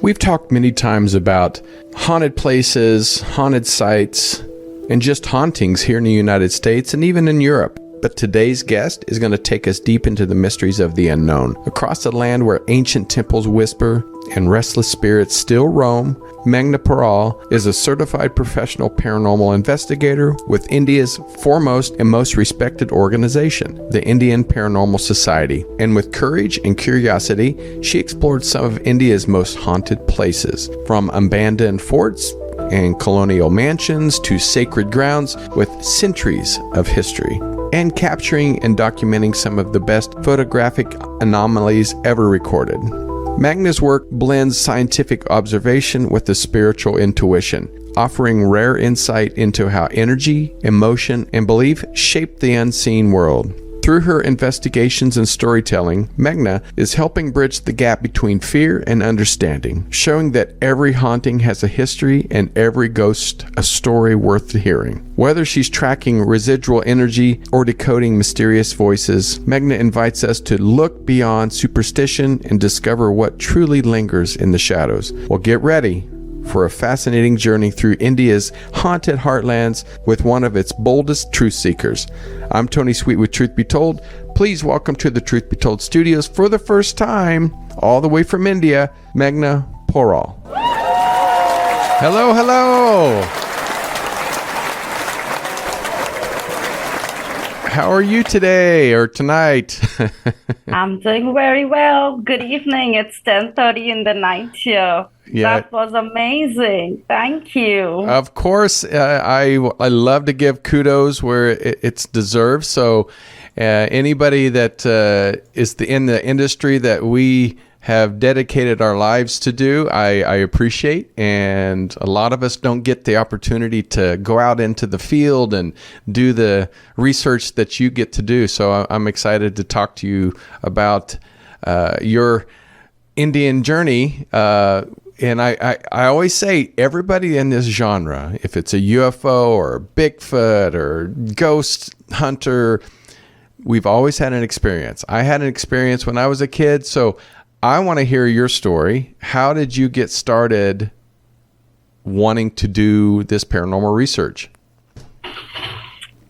We've talked many times about haunted places, haunted sites, and just hauntings here in the United States and even in Europe. But today's guest is going to take us deep into the mysteries of the unknown. Across a land where ancient temples whisper and restless spirits still roam, Meghna Porwal is a certified professional paranormal investigator with India's foremost and most respected organization, the Indian Paranormal Society. And with courage and curiosity, she explored some of India's most haunted places, from abandoned forts and colonial mansions to sacred grounds with centuries of history, and capturing and documenting some of the best photographic anomalies ever recorded. Meghna's work blends scientific observation with the spiritual intuition, offering rare insight into how energy, emotion, and belief shape the unseen world. Through her investigations and storytelling, Meghna is helping bridge the gap between fear and understanding, showing that every haunting has a history and every ghost a story worth hearing. Whether she's tracking residual energy or decoding mysterious voices, Meghna invites us to look beyond superstition and discover what truly lingers in the shadows. Well, get ready for a fascinating journey through India's haunted heartlands with one of its boldest truth seekers. I'm Tony Sweet with Truth Be Told. Please welcome to the Truth Be Told studios for the first time, all the way from India, Meghna Porwal. Hello, hello. How are you today or tonight? I'm doing very well. Good evening. It's 10:30 in the night here. Yeah. That was amazing. Thank you. Of course, I love to give kudos where it's deserved. So anybody that is in the industry that we have dedicated our lives to do, I appreciate. And a lot of us don't get the opportunity to go out into the field and do the research that you get to do. So I'm excited to talk to you about your Indian journey. And I always say everybody in this genre, if it's a UFO or Bigfoot or ghost hunter, we've always had an experience. I had an experience when I was a kid, so I want to hear your story. How did you get started wanting to do this paranormal research?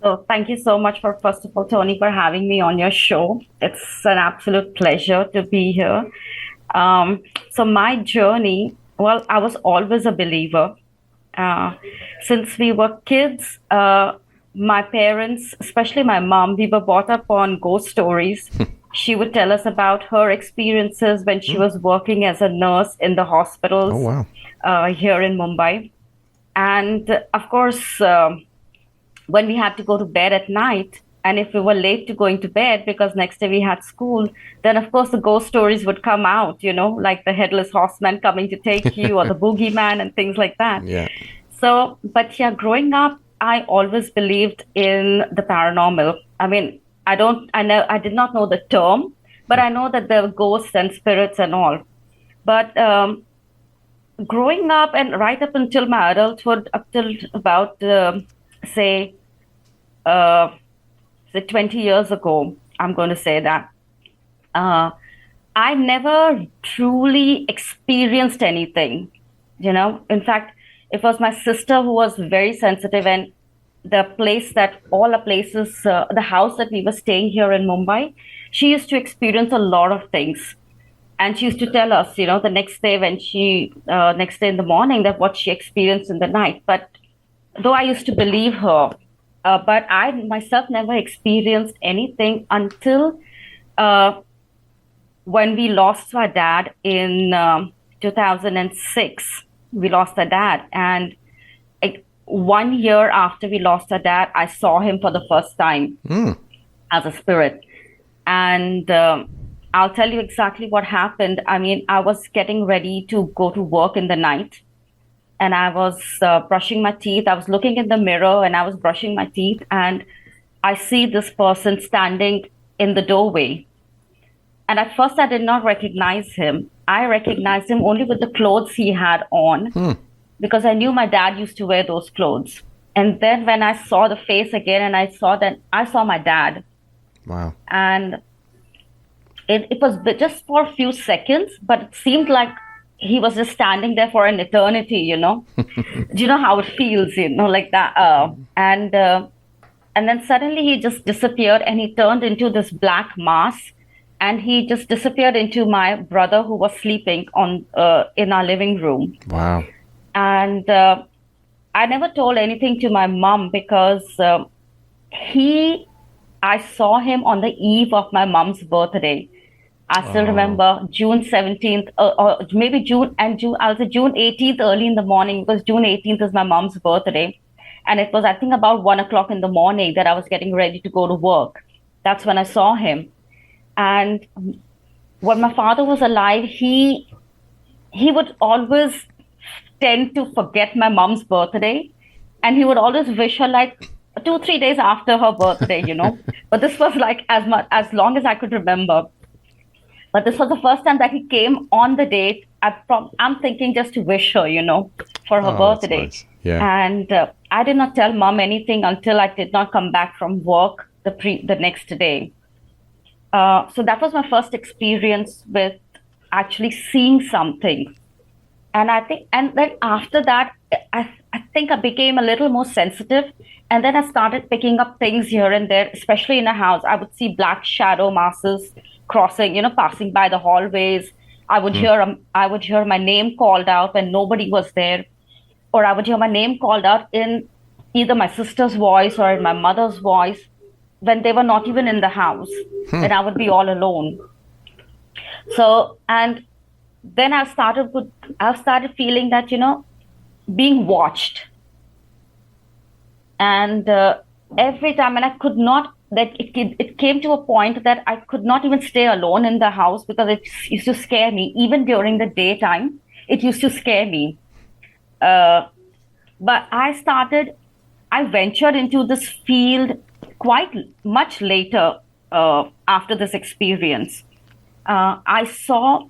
So thank you so much first of all, Tony, for having me on your show. It's an absolute pleasure to be here. So my journey, well, I was always a believer. Since we were kids, my parents, especially my mom, we were brought up on ghost stories. She would tell us about her experiences when she was working as a nurse in the hospitals here in Mumbai. And of course, when we had to go to bed at night, and if we were late to going to bed because next day we had school, then of course the ghost stories would come out, like the headless horseman coming to take you or the boogeyman and things like that. Yeah. So, but yeah, growing up, I always believed in the paranormal. I mean, I did not know the term, but I know that there were ghosts and spirits and all. But growing up and right up until my adulthood, up till about, say 20 years ago, I'm going to say that, I never truly experienced anything, In fact, it was my sister who was very sensitive, and the house that we were staying here in Mumbai, she used to experience a lot of things. And she used to tell us, the next day next day in the morning, that what she experienced in the night. But though I used to believe her, but I myself never experienced anything until when we lost our dad in 2006. We lost our dad. And 1 year after we lost our dad, I saw him for the first time as a spirit. And I'll tell you exactly what happened. I mean, I was getting ready to go to work in the night. And I was brushing my teeth. I was looking in the mirror and I was brushing my teeth. And I see this person standing in the doorway. And at first, I did not recognize him. I recognized him only with the clothes he had on, because I knew my dad used to wear those clothes. And then when I saw the face again, and I saw my dad. Wow. And it was just for a few seconds, but it seemed like he was just standing there for an eternity, Do you know how it feels, like that? And then suddenly he just disappeared, and he turned into this black mass, and he just disappeared into my brother, who was sleeping on in our living room. Wow. And I never told anything to my mom because I saw him on the eve of my mom's birthday. I still remember June 17th, or maybe I'll say June 18th early in the morning, because June 18th is my mom's birthday. And it was, I think, about 1 o'clock in the morning that I was getting ready to go to work. That's when I saw him. And when my father was alive, he would always tend to forget my mom's birthday. And he would always wish her like 2-3 days after her birthday, But this was like as long as I could remember. But this was the first time that he came on the date. I'm thinking just to wish her, for her birthday. That's nice. Yeah. And I did not tell mom anything until I did not come back from work the next day. So that was my first experience with actually seeing something. And then after that, I think I became a little more sensitive. And then I started picking up things here and there, especially in a house. I would see black shadow masses crossing, passing by the hallways. I would hear my name called out when nobody was there, or I would hear my name called out in either my sister's voice or in my mother's voice when they were not even in the house, and I would be all alone. So, and then I started feeling that, being watched. And every time, and I could not, that it came to a point that I could not even stay alone in the house, because it used to scare me. Even during the daytime, it used to scare me. But I ventured into this field quite much later after this experience. Our founder,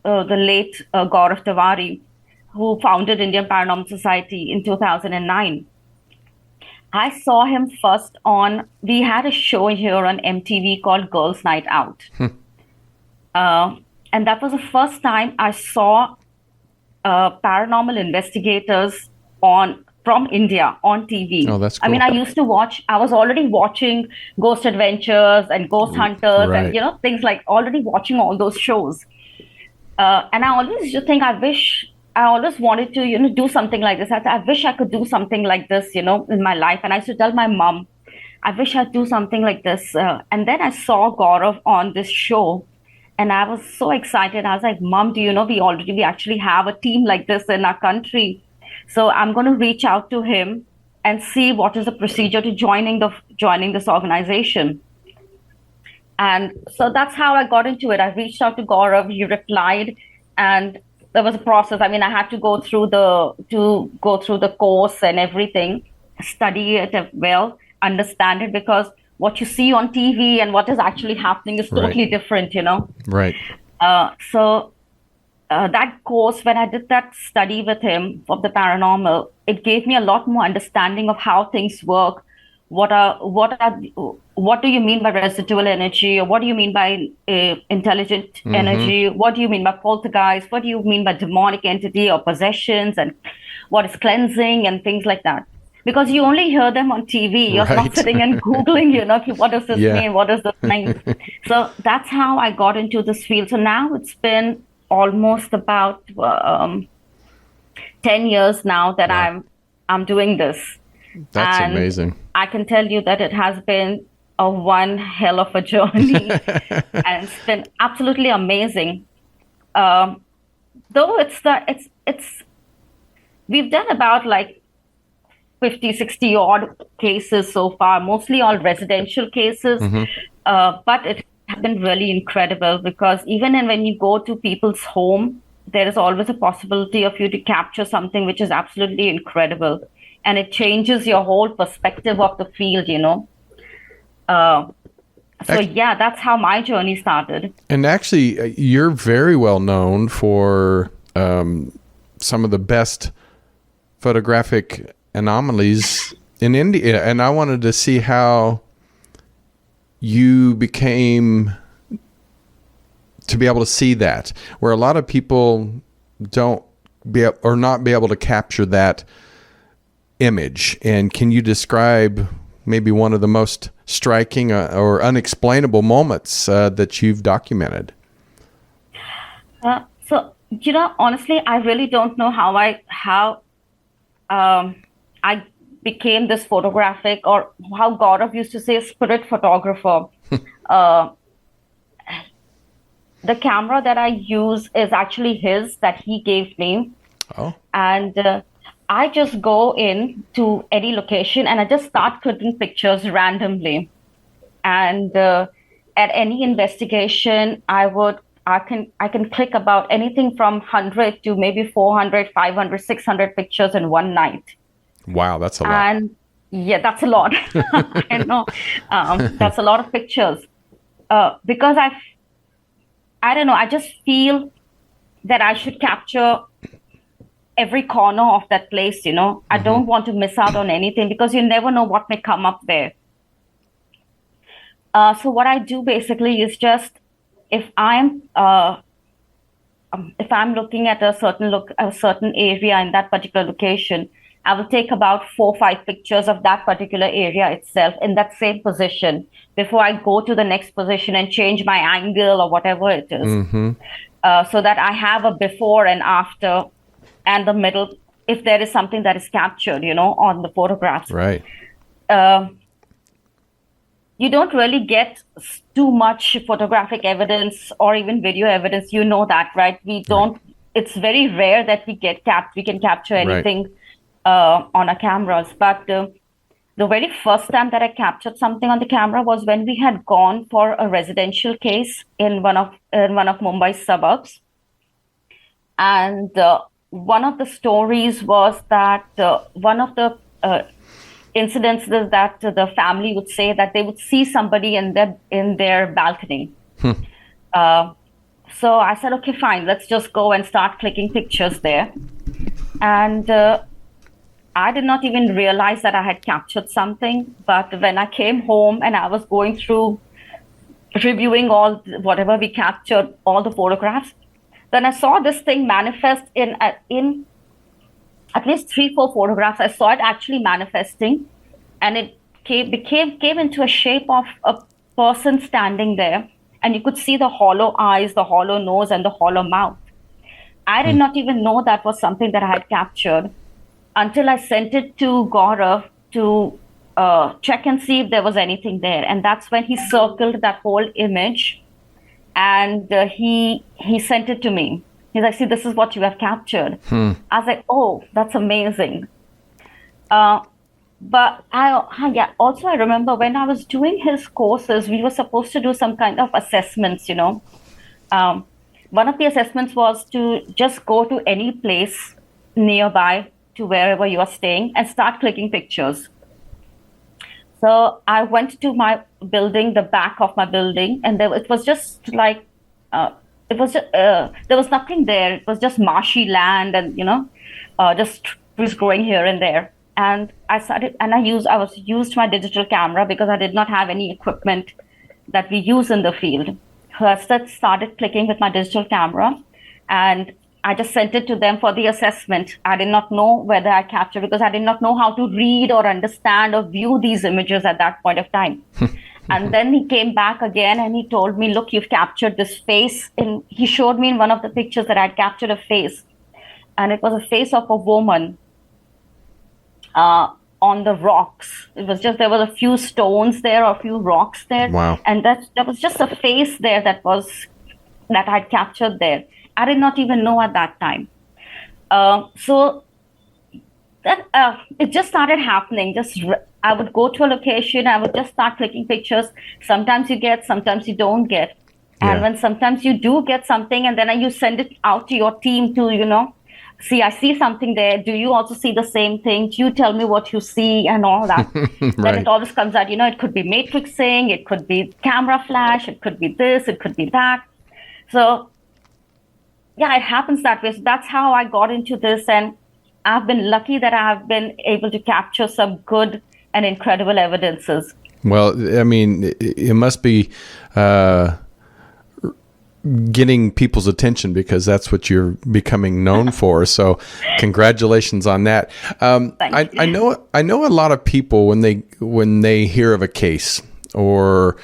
the late Gaurav Tiwari, who founded Indian Paranormal Society in 2009, I saw him first we had a show here on MTV called Girls Night Out. And that was the first time I saw paranormal investigators from India on TV. Oh, that's cool. I mean, I was already watching Ghost Adventures and Ghost Hunters, right. and, things like, already watching all those shows. And I always used to think, I always wanted to, do something like this. I wish I could do something like this, in my life. And I used to tell my mom, I wish I'd do something like this. And then I saw Gaurav on this show, and I was so excited. I was like, Mom, do you know, we actually have a team like this in our country. So I'm going to reach out to him and see what is the procedure to joining this organization. And so that's how I got into it. I reached out to Gaurav. He replied, and there was a process. I mean, I had to go through the course and everything, study it well, understand it, because what you see on TV and what is actually happening is totally different, Right. So that course, when I did that study with him of the paranormal, it gave me a lot more understanding of how things work. What do you mean by residual energy, or what do you mean by intelligent energy? What do you mean by poltergeist? What do you mean by demonic entity or possessions, and what is cleansing and things like that? Because you only hear them on TV. You're not sitting and Googling, what does this mean? What does this mean? So that's how I got into this field. So now it's been almost about 10 years now that I'm doing this. That's amazing. I can tell you that it has been a one hell of a journey, and it's been absolutely amazing. Though we've done about like 50, 60 odd cases so far, mostly all residential cases. But it has been really incredible, because even when you go to people's home, there is always a possibility of you to capture something which is absolutely incredible. And it changes your whole perspective of the field, So yeah, that's how my journey started. And actually, you're very well known for some of the best photographic anomalies in India. And I wanted to see how you became to be able to see that, where a lot of people don't not be able to capture that image. And can you describe maybe one of the most striking or unexplainable moments that you've documented? So, honestly, I really don't know how I became this photographic, or how Gaurav used to say spirit photographer. The camera that I use is actually his, that he gave me. Oh. And I just go in to any location and I just start clicking pictures randomly. And at any investigation, I can click about anything from 100 to maybe 400, 500, 600 pictures in one night. Wow, that's a lot. And yeah, that's a lot. I know. That's a lot of pictures. Because I don't know, I just feel that I should capture every corner of that place, I don't want to miss out on anything, because you never know what may come up there. So what I do basically is just, if I'm looking at a certain area in that particular location, I will take about 4 or 5 pictures of that particular area itself in that same position before I go to the next position and change my angle or whatever it is. So that I have a before and after and the middle, if there is something that is captured, on the photographs. Right. You don't really get too much photographic evidence or even video evidence. You know that, right? We don't. Right. It's very rare that we can capture anything on our cameras. But the very first time that I captured something on the camera was when we had gone for a residential case in one of Mumbai's suburbs, and one of the stories was that one of the incidents is that the family would say that they would see somebody in their balcony. So I said, okay, fine, let's just go and start clicking pictures there. And I did not even realize that I had captured something. But when I came home and I was going through reviewing whatever we captured, all the photographs, then I saw this thing manifest in at least 3-4 photographs. I saw it actually manifesting, and it came into a shape of a person standing there, and you could see the hollow eyes, the hollow nose, and the hollow mouth. I did not even know that was something that I had captured until I sent it to Gaurav to check and see if there was anything there. And that's when he circled that whole image, and he sent it to me. He's like, see, this is what you have captured. I was like, oh, that's amazing. But also I remember when I was doing his courses, we were supposed to do some kind of assessments, One of the assessments was to just go to any place nearby to wherever you are staying and start clicking pictures. So I went to my building, the back of my building, and it was just like, there was nothing there. It was just marshy land and, just trees growing here and there. And I used my digital camera because I did not have any equipment that we use in the field. So I started clicking with my digital camera, and I just sent it to them for the assessment. I did not know whether I captured, because I did not know how to read or understand or view these images at that point of time. And then he came back again and he told me, look, you've captured this face. And he showed me in one of the pictures that I had captured a face. And it was a face of a woman on the rocks. It was just, there was a few stones there or a few rocks there. Wow. And that was just a face there that I had captured there. I did not even know at that time. So that it just started happening. I would go to a location, I would just start clicking pictures. Sometimes you get, sometimes you don't get. And when sometimes you do get something, and then you send it out to your team to, see, I see something there. Do you also see the same thing? Do you tell me what you see and all that? Right. Then it always comes out, it could be matrixing, it could be camera flash, it could be this, it could be that. So yeah, it happens that way. So that's how I got into this. And I've been lucky that I have been able to capture some good and incredible evidences. Well, I mean, it must be getting people's attention, because that's what you're becoming known for. So congratulations on that. I know a lot of people, when they hear of a case or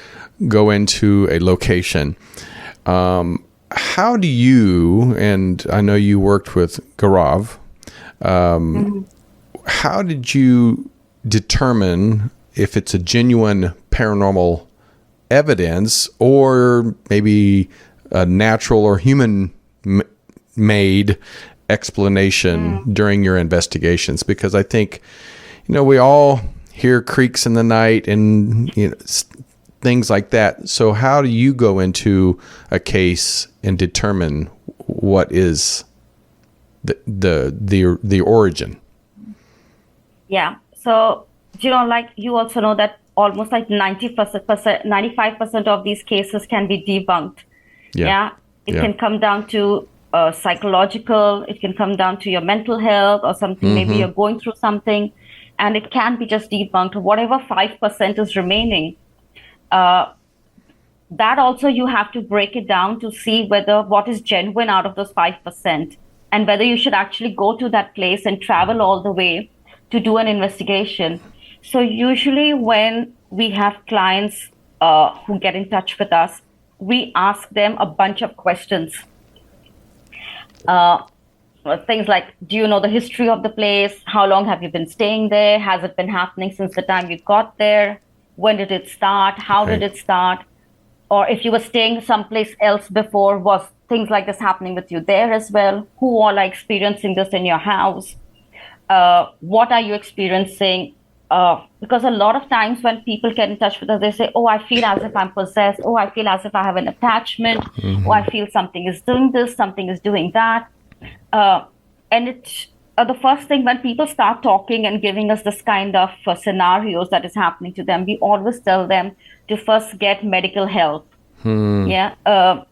go into a location, how do you, and I know you worked with Gaurav, how did you determine if it's a genuine paranormal evidence or maybe a natural or human made explanation during your investigations? Because I think, we all hear creaks in the night and things like that. So how do you go into a case and determine what is the origin? Yeah. So, you also know that almost like 95% of these cases can be debunked. Yeah. It can come down to psychological, it can come down to your mental health or something. Maybe you're going through something and it can be just debunked. Whatever 5% is remaining, that also you have to break it down to see what is genuine out of those 5%, and whether you should actually go to that place and travel all the way to do an investigation. So usually when we have clients who get in touch with us, we ask them a bunch of questions. Things like, do you know the history of the place? How long have you been staying there? Has it been happening since the time you got there? When did it start? How did it start? Or if you were staying someplace else before, was things like this happening with you there as well? Who all are experiencing this in your house? What are you experiencing? Because a lot of times when people get in touch with us, they say, oh, I feel as if I'm possessed. Oh, I feel as if I have an attachment. Oh, I feel something is doing this, something is doing that. And it's the first thing when people start talking and giving us this kind of scenarios that is happening to them, we always tell them to first get medical help. To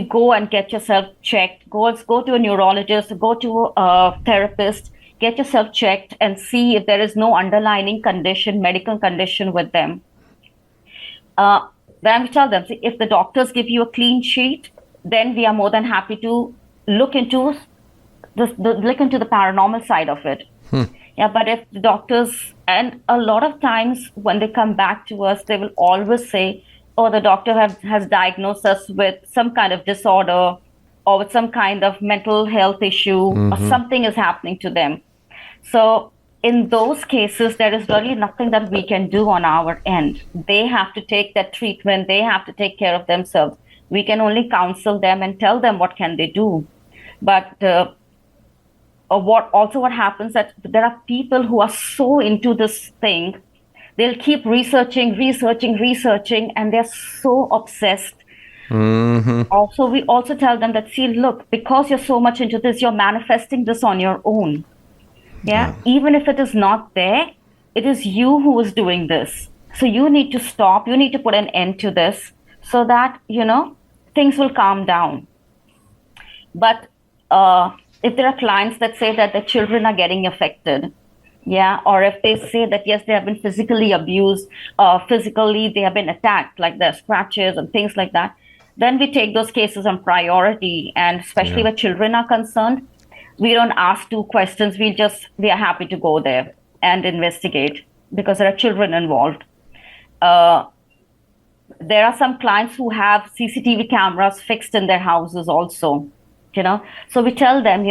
go and get yourself checked. Go to a neurologist, go to a therapist, get yourself checked and see if there is no underlying condition, medical condition with them. Then we tell them, see, if the doctors give you a clean sheet, then we are more than happy to look into the paranormal side of it. Yeah, but if the doctors, and a lot of times when they come back to us, they will always say, oh, the doctor has diagnosed us with some kind of disorder or with some kind of mental health issue, or something is happening to them. So in those cases, there is really nothing that we can do on our end. They have to take that treatment. They have to take care of themselves. We can only counsel them and tell them what can they do. But what happens that there are people who are so into this thing, they'll keep researching, and they're so obsessed. Also, we also tell them that, see, look, because you're so much into this, you're manifesting this on your own. Yeah. Even if it is not there, it is you who is doing this. So you need to stop. You need to put an end to this so that, things will calm down. But if there are clients that say that the children are getting affected, or if they say that, yes, they have been physically abused, physically they have been attacked, like their scratches and things like that, then we take those cases on priority. And especially where children are concerned, we don't ask two questions. We are happy to go there and investigate because there are children involved. There are some clients who have CCTV cameras fixed in their houses also. So we tell them,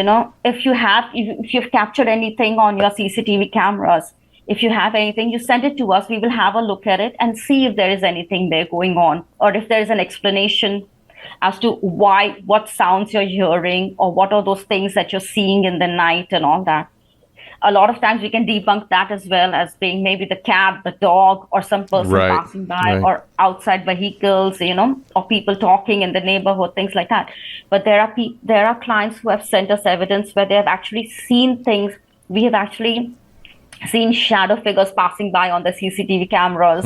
if you've captured anything on your CCTV cameras, if you have anything, you send it to us. We will have a look at it and see if there is anything there going on, or if there is an explanation as to what sounds you're hearing, or what are those things that you're seeing in the night and all that. A lot of times we can debunk that as well as being maybe the cat, the dog, or some person passing by, or outside vehicles, or people talking in the neighborhood, things like that. But there are clients who have sent us evidence where they have actually seen things. We have actually seen shadow figures passing by on the CCTV cameras.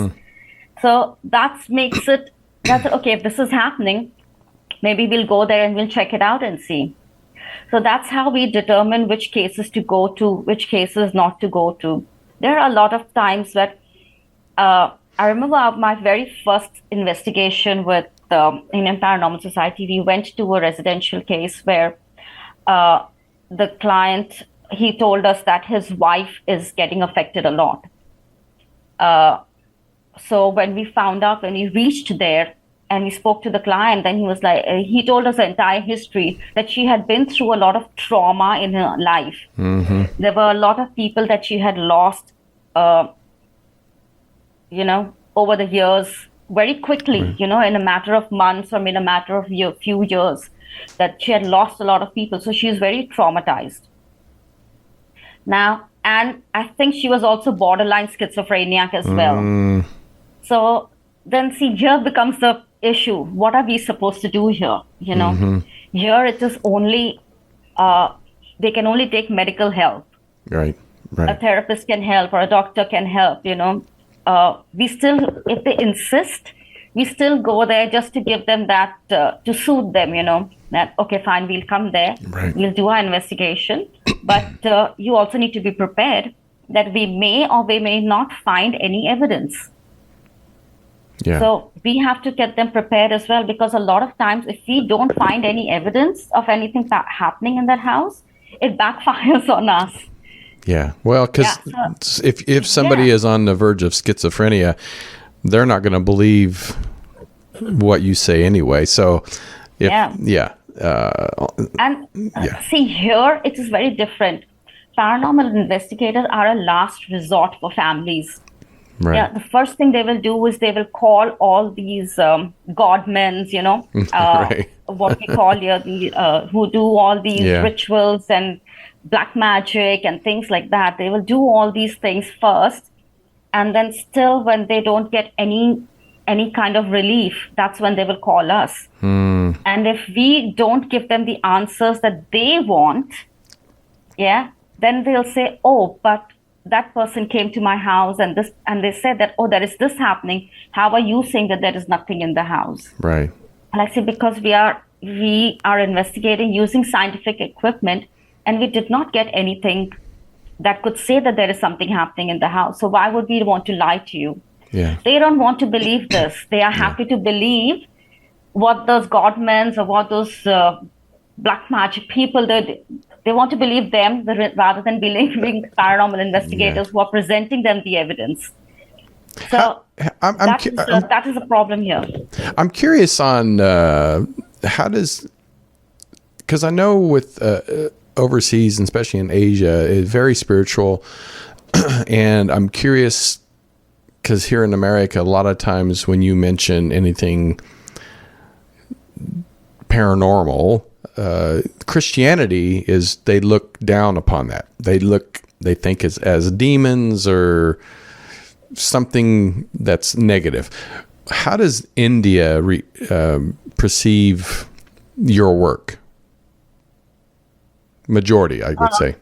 So that makes it, okay, if this is happening, maybe we'll go there and we'll check it out and see. So that's how we determine which cases to go to, which cases not to go to. There are a lot of times that I remember my very first investigation with the Indian Paranormal Society, we went to a residential case where the client, he told us that his wife is getting affected a lot. So when we found out, when we reached there and we spoke to the client, then he was like, he told us the entire history, that she had been through a lot of trauma in her life. Mm-hmm. There were a lot of people that she had lost, over the years, very quickly, Right. in a matter of months or in a matter of few years, that she had lost a lot of people. So she's very traumatized. Now, and I think she was also borderline schizophrenic as well. So then, see, here becomes the issue. What are we supposed to do here? Here it is only, they can only take medical help. Right. A Right. therapist can help or a doctor can help, we still, if they insist, we still go there just to give them that, to soothe them, that, okay, fine, we'll come there, Right. we'll do our investigation. But you also need to be prepared that we may or we may not find any evidence. Yeah. So we have to get them prepared as well, because a lot of times if we don't find any evidence of anything happening in that house, it backfires on us. Yeah. Well, because Yeah, if somebody yeah. is on the verge of schizophrenia, they're not going to believe what you say anyway. So, if, Yeah. And Yeah. see, here it is very different. Paranormal investigators are a last resort for families. right. Yeah, the first thing they will do is they will call all these godmen, Right. what we call here, who do all these Yeah. rituals and black magic and things like that. They will do all these things first, and then still when they don't get any kind of relief, that's when they will call us. And if we don't give them the answers that they want, then they'll say, oh, but that person came to my house and they said that, oh, there is this happening. How are you saying that there is nothing in the house? Right. And I say, because we are investigating using scientific equipment, and we did not get anything that could say that there is something happening in the house. So why would we want to lie to you? Yeah. They don't want to believe this. They are happy to believe what those godmen or what those black magic people did. They want to believe them rather than believing paranormal investigators who are presenting them the evidence. So that is a problem here. I'm curious on how does, because I know with overseas, and especially in Asia, it's very spiritual. And I'm curious, because here in America, a lot of times when you mention anything paranormal, Christianity is, they look down upon that. They think it's as demons or something that's negative. How does India perceive your work? Majority, I would say.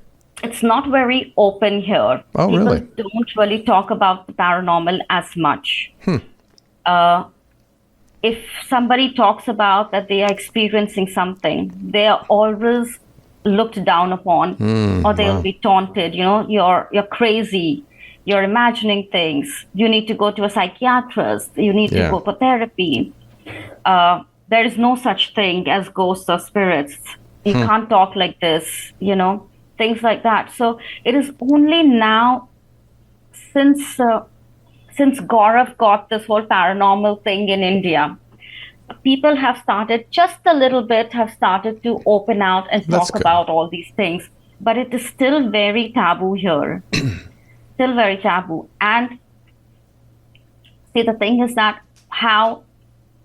It's not very open here. Oh, People really? don't really talk about the paranormal as much. If somebody talks about that they are experiencing something, they are always looked down upon, or they'll be taunted. You're crazy. You're imagining things. You need to go to a psychiatrist. You need to go for therapy. There is no such thing as ghosts or spirits. You can't talk like this, things like that. So it is only now, since Gaurav got this whole paranormal thing in India, people have started, just a little bit, have started to open out and talk about all these things. But it is still very taboo here. Still very taboo. And see, the thing is that how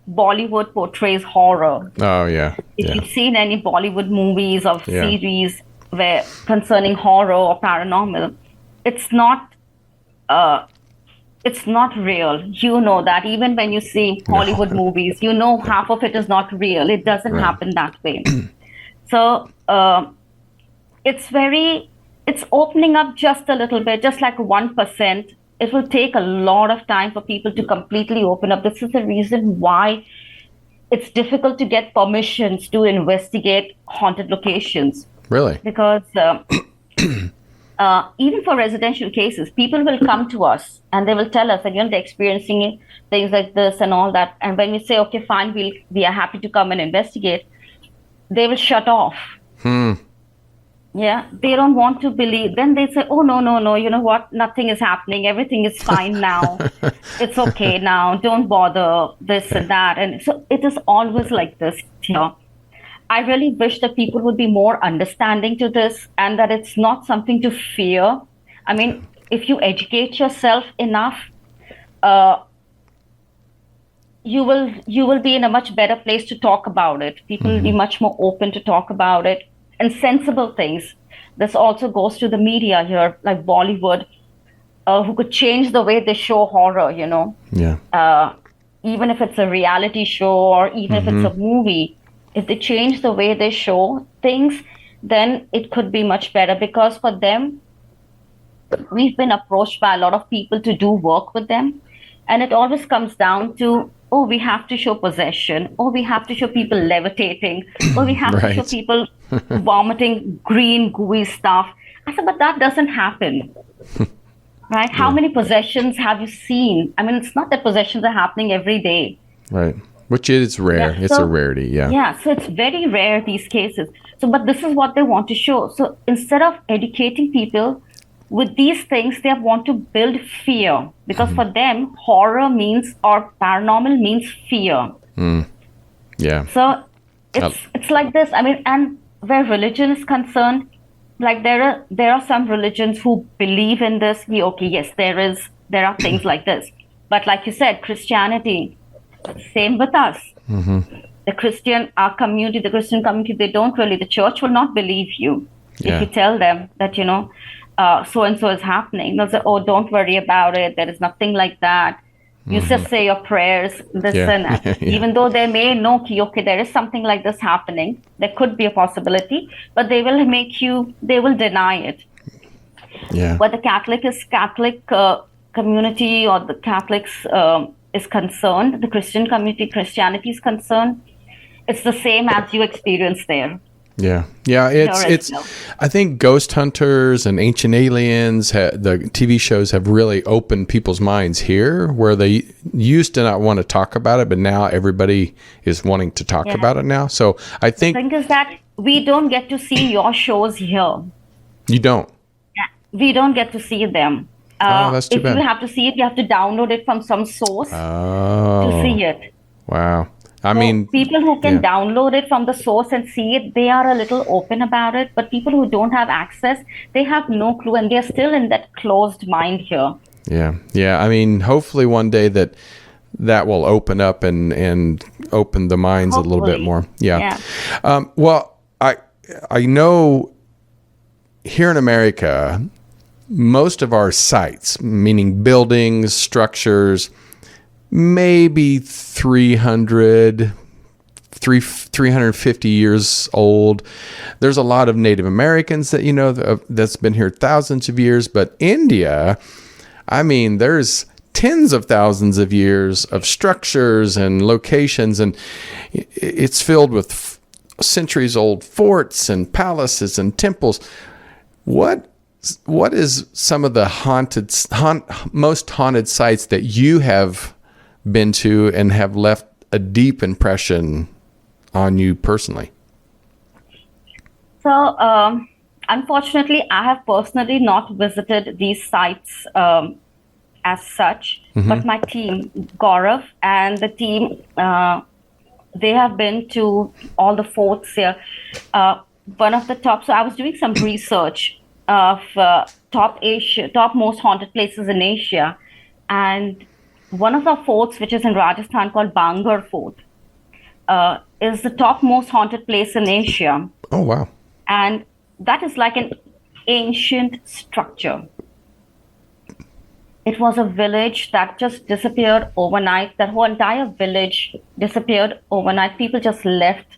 Bollywood portrays horror. Oh, yeah. If you've seen any Bollywood movies or series where concerning horror or paranormal, it's not real. You know that. Even when you see Hollywood movies, half of it is not real. It doesn't happen that way. So it's opening up just a little bit, just like 1%. It will take a lot of time for people to completely open up. This is the reason why it's difficult to get permissions to investigate haunted locations. Really? Because even for residential cases, people will come to us and they will tell us that, they're experiencing things like this and all that. And when we say, okay, fine, we are happy to come and investigate, they will shut off. Yeah, they don't want to believe. Then they say, oh, no, you know what? Nothing is happening. Everything is fine now. It's okay now. Don't bother this and that. And so it is always like this here. I really wish that people would be more understanding to this, and that it's not something to fear. I mean, if you educate yourself enough, you will be in a much better place to talk about it. People will be much more open to talk about it, and sensible things. This also goes to the media here, like Bollywood, who could change the way they show horror, Yeah. even if it's a reality show or even if it's a movie. If they change the way they show things, then it could be much better, because for them, we've been approached by a lot of people to do work with them. And it always comes down to, oh, we have to show possession, or we have to show people levitating, or we have to show people vomiting green, gooey stuff. I said, but that doesn't happen. Right? How many possessions have you seen? I mean, it's not that possessions are happening every day. Right. Which is rare. It's a rarity, yeah. Yeah, so it's very rare, these cases. So, but this is what they want to show. So instead of educating people with these things, they want to build fear. Because for them, horror means, or paranormal means fear. Yeah. So it's like this. I mean, and where religion is concerned, like there are some religions who believe in this. Okay, yes, there are things like this. But like you said, Christianity, same with us. The Christian community, they don't really, the church will not believe you if you tell them that, so and so is happening. They'll say, oh, don't worry about it. There is nothing like that. You just say your prayers, this and that. Even though they may know, okay, there is something like this happening. There could be a possibility, but they will deny it. Yeah. But the Catholic community, or the Catholics is concerned, the Christian community, Christianity is concerned, it's the same as you experience there. Yeah. It's. I think Ghost Hunters and Ancient Aliens, the TV shows have really opened people's minds here, where they used to not want to talk about it, but now everybody is wanting to talk about it now. So I think the thing is that we don't get to see your shows here. You don't. Yeah, we don't get to see them. That's too bad. If you have to see it, you have to download it from some source to see it. Wow. I So mean, people who can download it from the source and see it, they are a little open about it. But people who don't have access, they have no clue, and they're still in that closed mind here. Yeah. I mean, hopefully one day that will open up and open the minds a little bit more. Yeah. Well, I know here in America, most of our sites, meaning buildings, structures, maybe 350 years old. There's a lot of Native Americans that that's been here thousands of years. But India, I mean, there's tens of thousands of years of structures and locations, and it's filled with centuries old forts and palaces and temples. What is some of the most haunted sites that you have been to and have left a deep impression on you personally? So, unfortunately, I have personally not visited these sites as such, but my team, Gaurav, and the team, they have been to all the forts here. One of the top, so I was doing some research of top most haunted places in Asia, and one of the forts, which is in Rajasthan, called Bangar Fort, is the top most haunted place in Asia. Oh, wow. And that is like an ancient structure. It was a village that just disappeared overnight. That whole entire village disappeared overnight. People just left,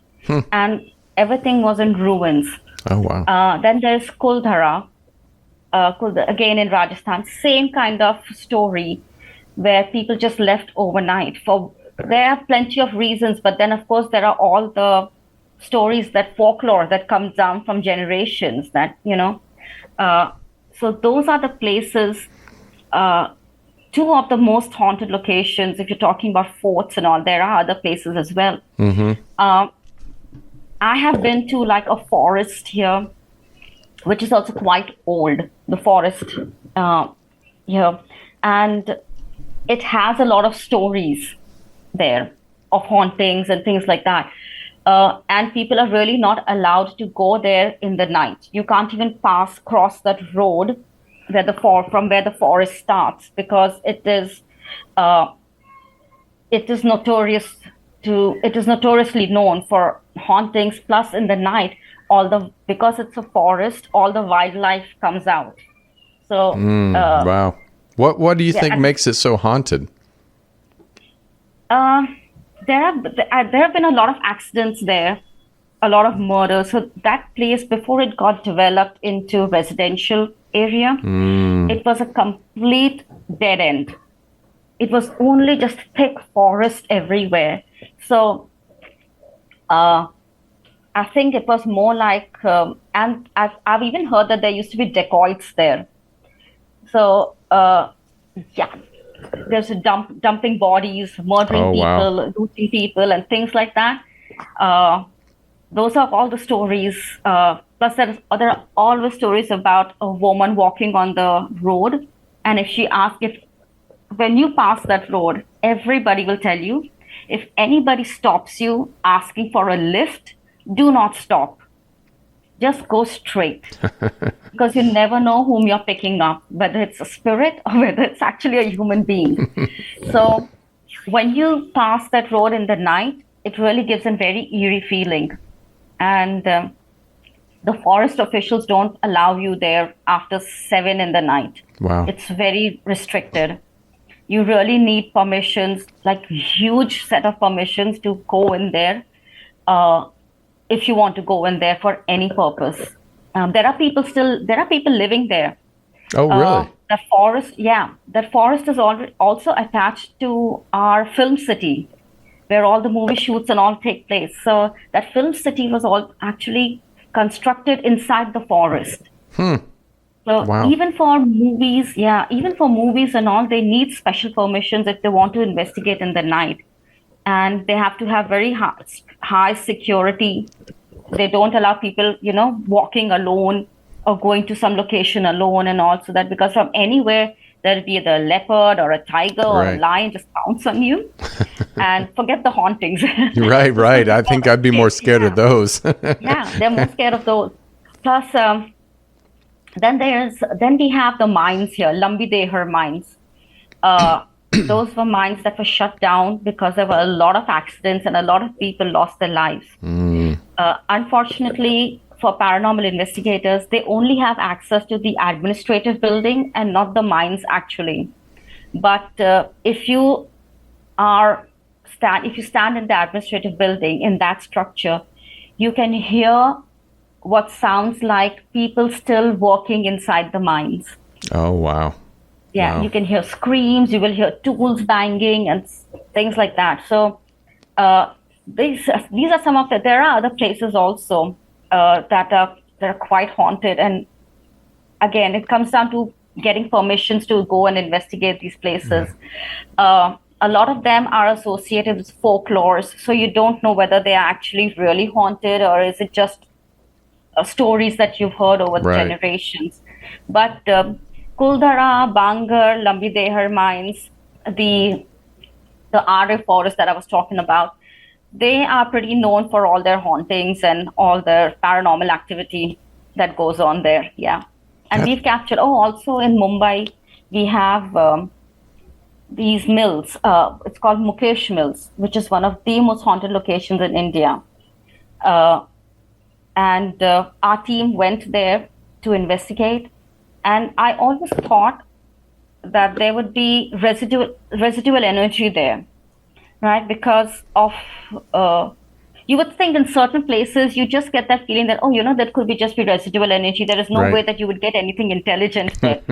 and everything was in ruins. Oh, wow. Then there's Kuldhara, again in Rajasthan. Same kind of story, where people just left overnight. There are plenty of reasons, but then of course there are all the stories, that folklore that comes down from generations, that So those are the places, two of the most haunted locations. If you're talking about forts and all, there are other places as well. I have been to like a forest here, which is also quite old, the forest here. And it has a lot of stories there of hauntings and things like that. And people are really not allowed to go there in the night. You can't even cross that road from where the forest starts, because it is notoriously known for hauntings. Plus, in the night, because it's a forest, all the wildlife comes out. So, Wow. What do you think yeah, makes it so haunted? there have been a lot of accidents there, a lot of murders. So that place, before it got developed into residential area, it was a complete dead end. It was only just thick forest everywhere. So I think it was more like, and I've even heard that there used to be dacoits there. So yeah, there's dumping bodies, murdering people, looting people, and things like that. Those are all the stories. Plus, there are always stories about a woman walking on the road, and if she asks when you pass that road, everybody will tell you, if anybody stops you asking for a lift, do not stop. Just go straight, because you never know whom you're picking up, whether it's a spirit or whether it's actually a human being. So when you pass that road in the night, it really gives a very eerie feeling. And the forest officials don't allow you there after 7 in the night. Wow. It's very restricted. You really need permissions, like huge set of permissions to go in there. If you want to go in there for any purpose. There are people living there. Oh, really? That forest is also attached to our film city, where all the movie shoots and all take place. So that film city was all actually constructed inside the forest. So Wow. even for movies and all, they need special permissions if they want to investigate in the night. And they have to have very high security. They don't allow people, walking alone or going to some location alone and all, so that because from anywhere, there'll be the leopard or a tiger or a lion just pounce on you. And forget the hauntings. Right. I think I'd be more scared of those. Yeah, they're more scared of those. Plus, then we have the mines here, Lambidehar mines. Those were mines that were shut down because there were a lot of accidents and a lot of people lost their lives. Unfortunately, for paranormal investigators, they only have access to the administrative building and not the mines, actually. But if you stand in the administrative building, in that structure, you can hear what sounds like people still working inside the mines. Oh, wow. Yeah, wow. You can hear screams, you will hear tools banging and things like that. So these are some of there are other places also that are quite haunted. And again, it comes down to getting permissions to go and investigate these places. A lot of them are associated with folklores, so you don't know whether they are actually really haunted or is it just stories that you've heard over the generations. But Kuldhara, Bangar, Lambidehar mines, the Are forest that I was talking about, they are pretty known for all their hauntings and all their paranormal activity that goes on there. Yeah. And we've captured, also in Mumbai, we have these mills. It's called Mukesh Mills, which is one of the most haunted locations in India. And our team went there to investigate. And I always thought that there would be residual energy there, right? Because of, you would think in certain places, you just get that feeling that, that could just be residual energy. There is no way that you would get anything intelligent there.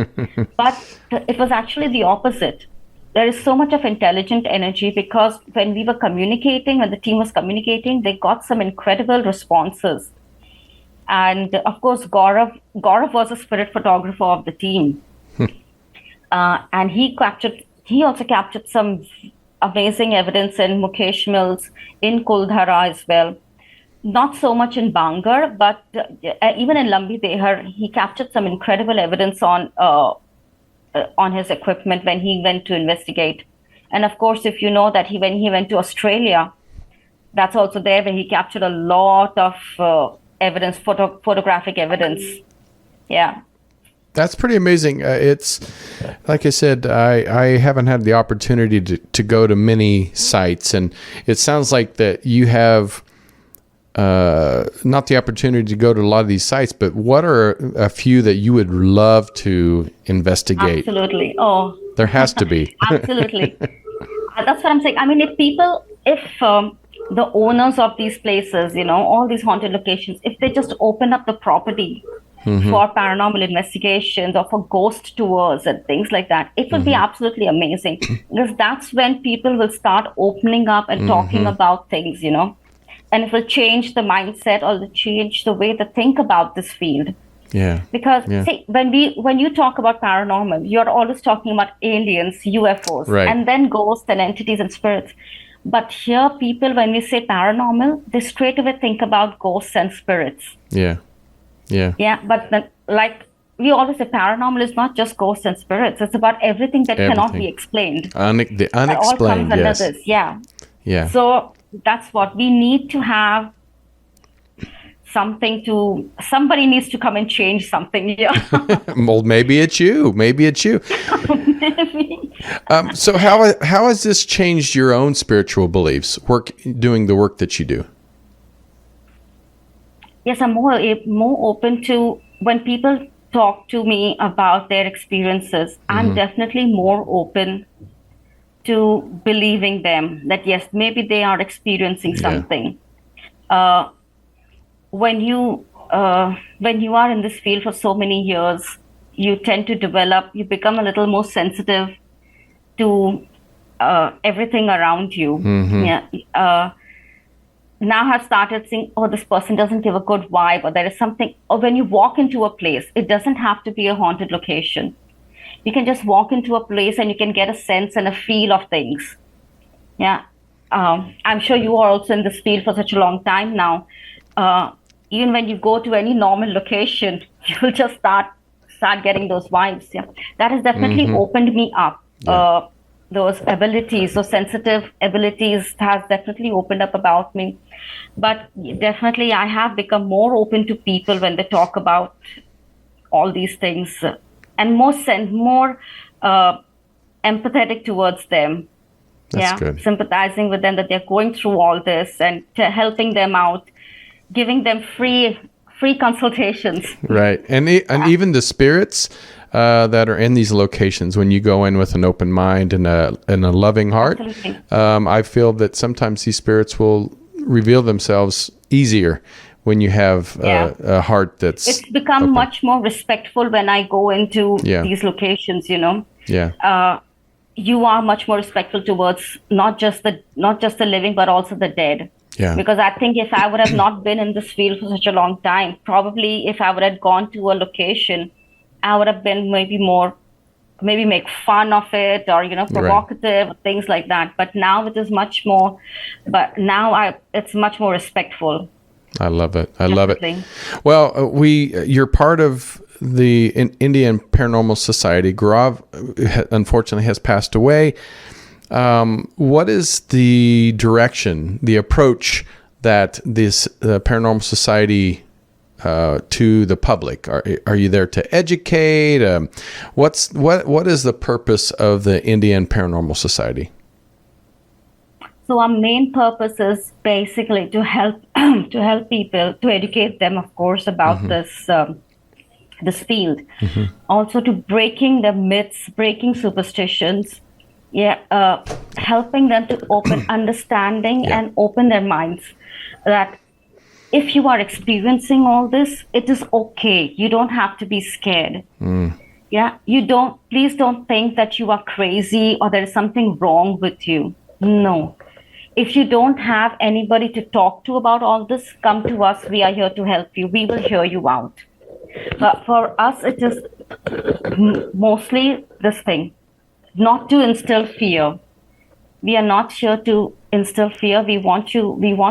But it was actually the opposite. There is so much of intelligent energy because when we were communicating, when the team was communicating, they got some incredible responses. And of course, Gaurav was a spirit photographer of the team. And he also captured some amazing evidence in Mukesh Mills, in Kuldhara as well. Not so much in Bangar, but even in Lambi Dehar, he captured some incredible evidence on his equipment when he went to investigate. And of course, if you know that when he went to Australia, that's also there where he captured a lot of evidence, photographic evidence. Yeah. That's pretty amazing. It's like I said, I haven't had the opportunity to go to many sites, and it sounds like that you have not the opportunity to go to a lot of these sites, but what are a few that you would love to investigate? Absolutely. Oh, there has to be. Absolutely. That's what I'm saying. I mean, if the owners of these places, all these haunted locations, if they just open up the property for paranormal investigations or for ghost tours and things like that, it will be absolutely amazing, because that's when people will start opening up and talking about things, and it will change the mindset or change the way they think about this field. Yeah. Because see, when you talk about paranormal, you're always talking about aliens, UFOs, right, and then ghosts and entities and spirits. But here, people, when we say paranormal, they straight away think about ghosts and spirits. Yeah. Yeah. Yeah. But like we always say, paranormal is not just ghosts and spirits. It's about everything that cannot be explained. The unexplained. That all comes under this. Yeah. Yeah. So that's what we need to have. Somebody needs to come and change something here. Well, maybe it's you. Maybe. So how has this changed your own spiritual beliefs, doing the work that you do? Yes, I'm more open to when people talk to me about their experiences. I'm definitely more open to believing them that yes, maybe they are experiencing something. When you are in this field for so many years, you tend to become a little more sensitive to everything around you. Now I've started seeing, this person doesn't give a good vibe, or there is something. Or when you walk into a place, it doesn't have to be a haunted location. You can just walk into a place and you can get a sense and a feel of things. Yeah, I'm sure you are also in this field for such a long time now. Even when you go to any normal location, you'll just start getting those vibes. Yeah, that has definitely opened me up. Yeah. Those abilities, those sensitive abilities, has definitely opened up about me. But definitely, I have become more open to people when they talk about all these things, and more empathetic towards them. That's good. Sympathizing with them that they're going through all this, and helping them out, giving them free consultations. Right. And even the spirits that are in these locations, when you go in with an open mind and a loving heart, I feel that sometimes these spirits will reveal themselves easier when you have a heart that's it's become open. Much more respectful when I go into these locations, Yeah. You are much more respectful towards not just the living, but also the dead. Yeah. Because I think if I would have not been in this field for such a long time, probably if I would have gone to a location, I would have been maybe make fun of it, or provocative, things like that. But now it is much more. But now it's much more respectful. I love it. I love it. Well, you're part of the Indian Paranormal Society. Gaurav, unfortunately, has passed away. What is the direction, the approach that this Paranormal Society to the public? Are you there to educate? What is the purpose of the Indian Paranormal Society? So our main purpose is basically to help people, to educate them, of course, about this field. Also to breaking the myths, breaking superstitions. Helping them to open understanding and open their minds that if you are experiencing all this, it is okay. You don't have to be scared. Please don't think that you are crazy or there is something wrong with you. No, if you don't have anybody to talk to about all this, come to us. We are here to help you. We will hear you out. But for us, it is mostly this thing, not to instill fear. We are not here to instill fear. We want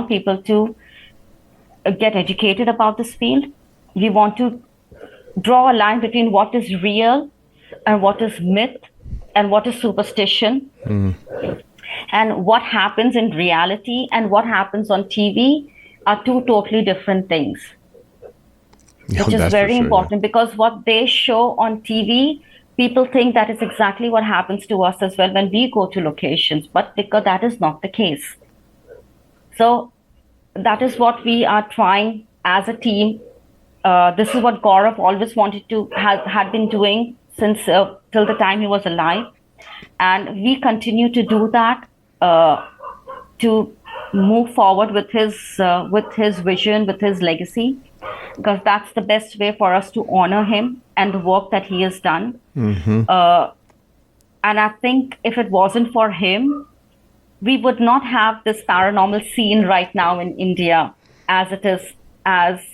people to get educated about this field. We want to draw a line between what is real and what is myth and what is superstition. And what happens in reality and what happens on TV are two totally different things. Which is very important, because what they show on TV, people think that is exactly what happens to us as well when we go to locations, but because that is not the case. So that is what we are trying as a team. This is what Gaurav always wanted to had been doing since till the time he was alive, and we continue to do that to move forward with his vision, with his legacy, because that's the best way for us to honor him and the work that he has done. And I think if it wasn't for him, we would not have this paranormal scene right now in India as it is,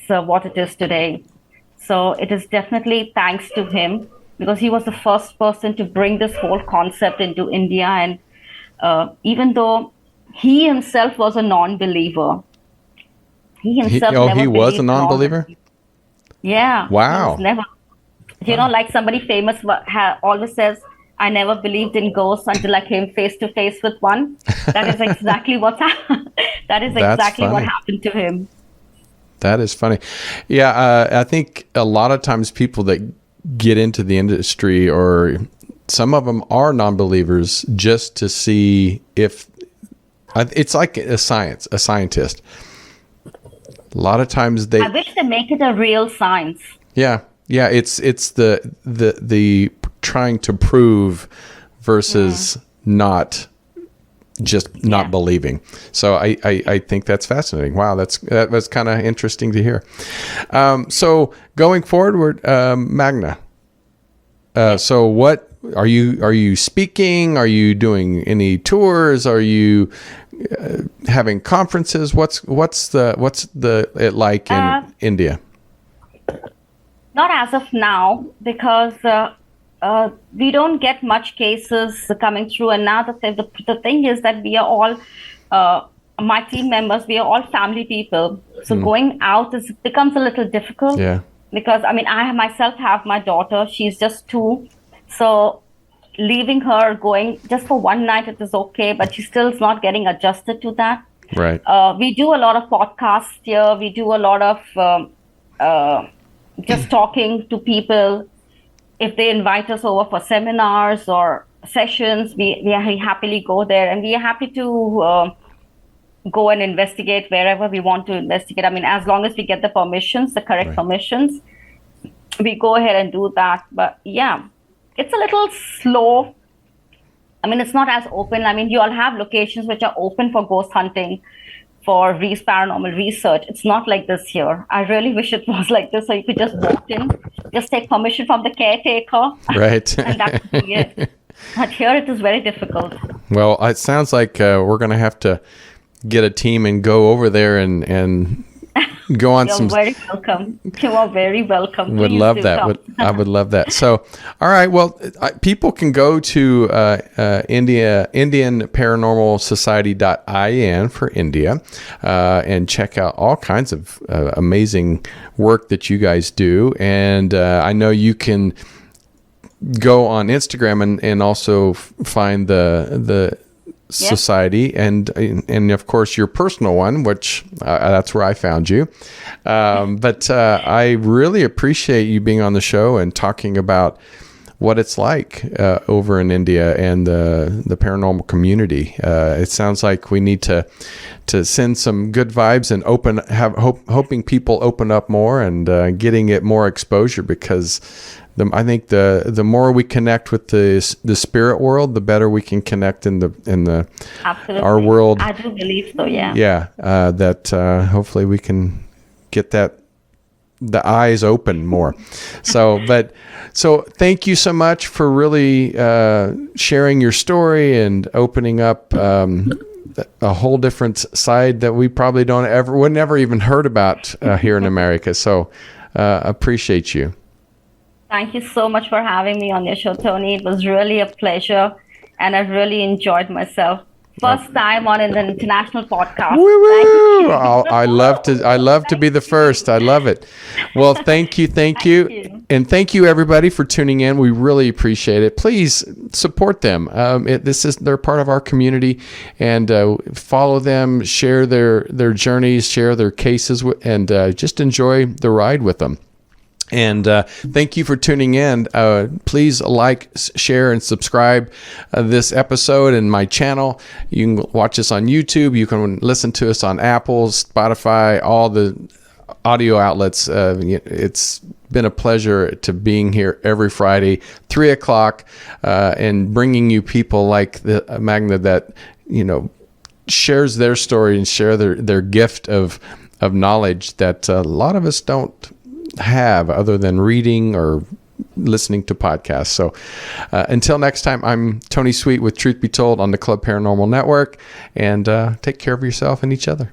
what it is today. So it is definitely thanks to him, because he was the first person to bring this whole concept into India. And even though he himself was a non-believer, he was a non-believer? Yeah. Wow. Never, like somebody famous always says, I never believed in ghosts until I came face to face with one. That is exactly what happened. That is exactly what happened to him. That is funny. Yeah, I think a lot of times people that get into the industry, or some of them are non-believers, just to see if it's like a scientist. A lot of times I wish they make it a real science. Yeah. It's the trying to prove versus not believing. So I think that's fascinating. Wow, that was kind of interesting to hear. So going forward, Meghna. So what are you speaking? Are you doing any tours? Are you having conferences? What's it like in India? Not as of now, because we don't get much cases coming through. And now the thing is that we are all, my team members, we are all family people. So going out becomes a little difficult. Yeah. Because I myself have my daughter. She's just 2. So leaving her, going just for one night, it is okay, but she still is not getting adjusted to that. Right. We do a lot of podcasts here. We do a lot of just talking to people. If they invite us over for seminars or sessions, we happily go there, and we are happy to go and investigate wherever we want to investigate. As long as we get the permissions, the correct permissions, we go ahead and do that. But yeah, it's a little slow. It's not as open. You all have locations which are open for ghost hunting, for paranormal research. It's not like this here. I really wish it was like this, so you could just walk in, just take permission from the caretaker. Right. And that would be it. But here it is very difficult. Well, it sounds like we're going to have to get a team and go over there and go on. You're very welcome. You are very welcome. Would Please love do that. come. I would love that. So, all right. Well, people can go to Indian Paranormal Society.in for India and check out all kinds of amazing work that you guys do. And I know you can go on Instagram and also find the society and of course your personal one, which that's where I found you. But I really appreciate you being on the show and talking about what it's like over in India and the paranormal community. It sounds like we need to send some good vibes and hoping people open up more and getting it more exposure, because I think the more we connect with the spirit world, the better we can connect in Absolutely. Our world. I do believe so. Yeah. Yeah. That hopefully we can get the eyes open more. So thank you so much for really sharing your story and opening up a whole different side that we probably would never even heard about here in America. So appreciate you. Thank you so much for having me on your show, Tony. It was really a pleasure, and I really enjoyed myself. First time on an international podcast. Woo-woo! I love to be the first. I love it. Well, thank you. And thank you everybody for tuning in. We really appreciate it. Please support them. They're part of our community, and follow them, share their journeys, share their cases, and just enjoy the ride with them. And thank you for tuning in. Please like, share, and subscribe this episode and my channel. You can watch us on YouTube. You can listen to us on Apple, Spotify, all the audio outlets. It's been a pleasure to being here every Friday, 3 o'clock, and bringing you people like the Meghna that, shares their story and share their gift of knowledge that a lot of us don't have other than reading or listening to podcasts. So until next time, I'm Tony Sweet with Truth Be Told on the Club Paranormal Network, and take care of yourself and each other.